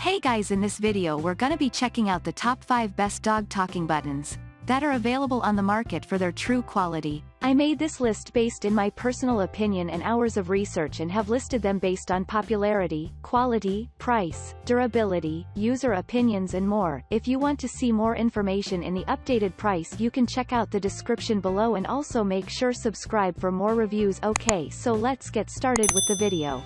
Hey guys, in this video we're gonna be checking out the top 5 best dog talking buttons that are available on the market for their true quality. I made this list based in my personal opinion and hours of research and have listed them based on popularity, quality, price, durability, user opinions and more. If you want to see more information in the updated price, you can check out the description below and also make sure subscribe for more reviews. Okay, so let's get started with the video.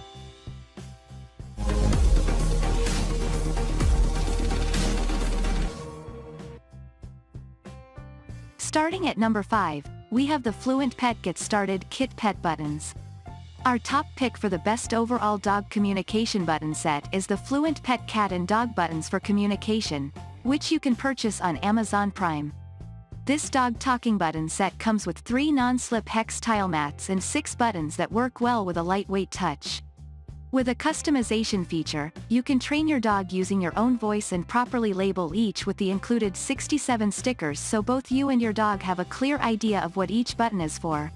Starting at number 5, we have the FluentPet Get Started Kit Pet Buttons. Our top pick for the best overall dog communication button set is the FluentPet Cat and Dog Buttons for Communication, which you can purchase on Amazon Prime. This dog talking button set comes with 3 non-slip hex tile mats and 6 buttons that work well with a lightweight touch. With a customization feature, you can train your dog using your own voice and properly label each with the included 67 stickers so both you and your dog have a clear idea of what each button is for.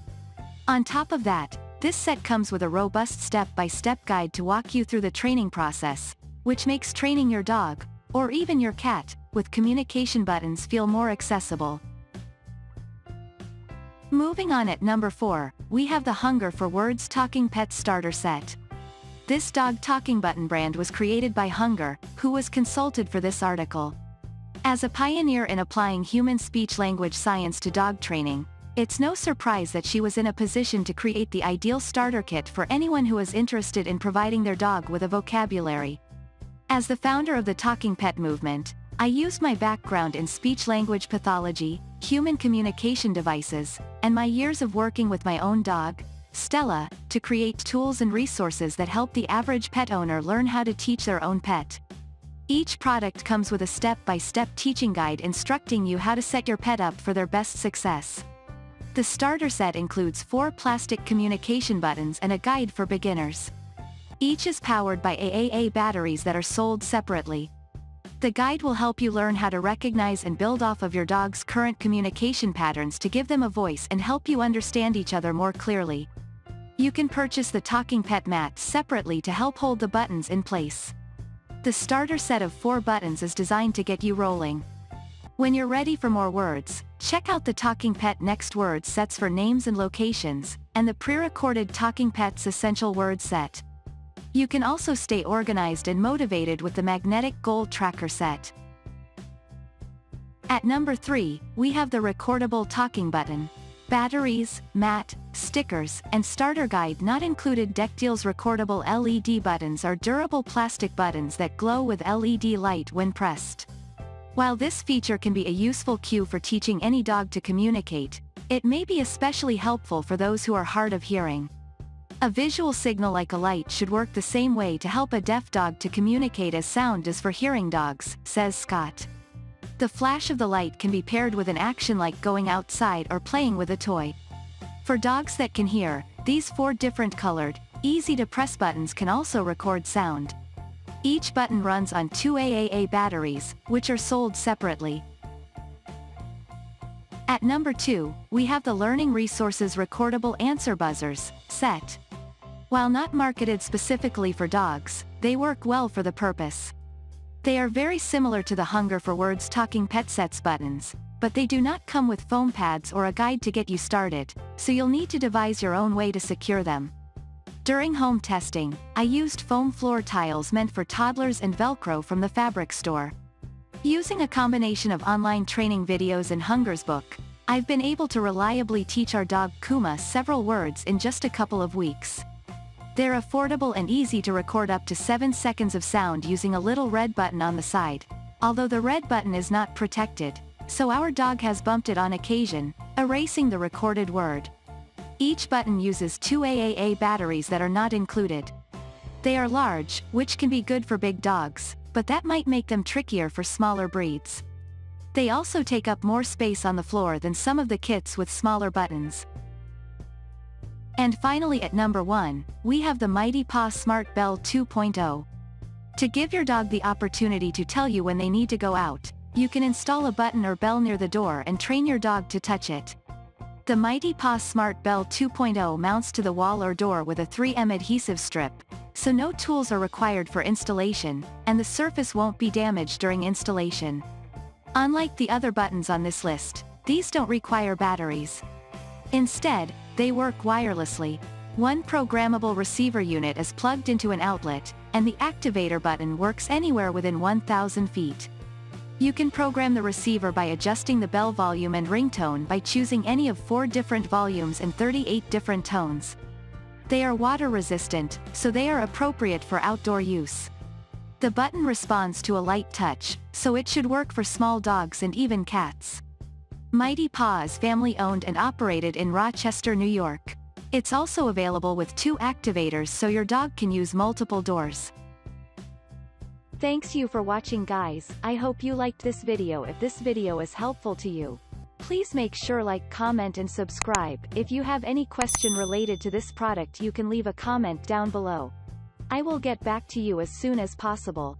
On top of that, this set comes with a robust step-by-step guide to walk you through the training process, which makes training your dog, or even your cat, with communication buttons feel more accessible. Moving on at number 4, we have the Hunger for Words Talking Pet Starter Set. This dog talking button brand was created by Hunger, who was consulted for this article. As a pioneer in applying human speech-language science to dog training, it's no surprise that she was in a position to create the ideal starter kit for anyone who is interested in providing their dog with a vocabulary. As the founder of the talking pet movement, I used my background in speech-language pathology, human communication devices, and my years of working with my own dog, Stella, to create tools and resources that help the average pet owner learn how to teach their own pet. Each product comes with a step-by-step teaching guide instructing you how to set your pet up for their best success. The starter set includes 4 plastic communication buttons and a guide for beginners. Each is powered by AAA batteries that are sold separately. The guide will help you learn how to recognize and build off of your dog's current communication patterns to give them a voice and help you understand each other more clearly. You can purchase the talking pet mat separately to help hold the buttons in place. The starter set of 4 buttons is designed to get you rolling. When you're ready for more words, check out the Talking Pet Next Word sets for names and locations, and the pre-recorded Talking Pets Essential Word set. You can also stay organized and motivated with the Magnetic Goal Tracker set. At number 3, we have the Recordable Talking Button. Batteries, mat, stickers, and starter guide not included. Deckdeal's recordable LED buttons are durable plastic buttons that glow with LED light when pressed. While this feature can be a useful cue for teaching any dog to communicate, it may be especially helpful for those who are hard of hearing. A visual signal like a light should work the same way to help a deaf dog to communicate as sound does for hearing dogs, says Scott. The flash of the light can be paired with an action like going outside or playing with a toy. For dogs that can hear, these 4 different colored, easy-to-press buttons can also record sound. Each button runs on 2 AAA batteries, which are sold separately. At number 2, we have the Learning Resources Recordable Answer Buzzers set. While not marketed specifically for dogs, they work well for the purpose. They are very similar to the Hunger for Words Talking Pet Sets buttons, but they do not come with foam pads or a guide to get you started, so you'll need to devise your own way to secure them. During home testing, I used foam floor tiles meant for toddlers and Velcro from the fabric store. Using a combination of online training videos and Hunger's book, I've been able to reliably teach our dog Kuma several words in just a couple of weeks. They're affordable and easy to record up to 7 seconds of sound using a little red button on the side, although the red button is not protected, so our dog has bumped it on occasion, erasing the recorded word. Each button uses 2 AAA batteries that are not included. They are large, which can be good for big dogs, but that might make them trickier for smaller breeds. They also take up more space on the floor than some of the kits with smaller buttons. And finally at number 1, we have the Mighty Paw Smart Bell 2.0. To give your dog the opportunity to tell you when they need to go out, you can install a button or bell near the door and train your dog to touch it. The Mighty Paw Smart Bell 2.0 mounts to the wall or door with a 3M adhesive strip, so no tools are required for installation, and the surface won't be damaged during installation. Unlike the other buttons on this list, these don't require batteries. Instead, they work wirelessly. One programmable receiver unit is plugged into an outlet, and the activator button works anywhere within 1,000 feet. You can program the receiver by adjusting the bell volume and ringtone by choosing any of 4 different volumes and 38 different tones. They are water resistant, so they are appropriate for outdoor use. The button responds to a light touch, so it should work for small dogs and even cats. Mighty Paw is family-owned and operated in Rochester, New York. It's also available with 2 activators so your dog can use multiple doors. Thanks you for watching, guys. I hope you liked this video. If this video is helpful to you, please make sure like, comment and subscribe. If you have any question related to this product, you can leave a comment down below. I will get back to you as soon as possible.